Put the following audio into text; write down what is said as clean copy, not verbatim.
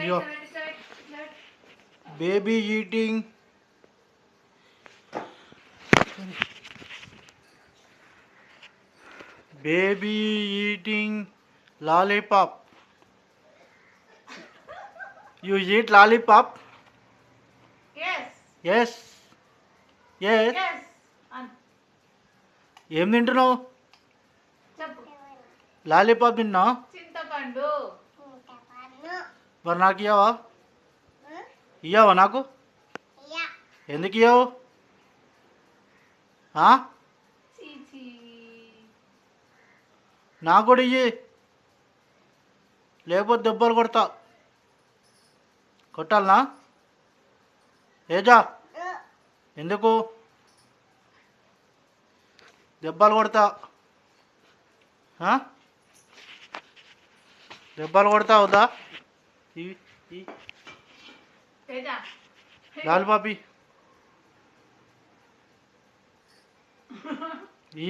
Yo, baby eating lollipop. You eat lollipop? Yes. Yes. Yes. Yes. ఏం తింటున్నావు? చెప్పు. Lollipop తిన్నా? చింతపండు. మరి నాకు ఇయ్యవా? ఇయ్యవా నాకు? ఎందుకు ఇయ్యవు? నాకు కూడా ఇయ్యి, లేకపోతే దెబ్బలు కొడతా. కొట్టాలనా? ఏజా ఎందుకు? దెబ్బలు కొడతా. దెబ్బలు కొడతా వద్దా? లాలిపాపి ఈ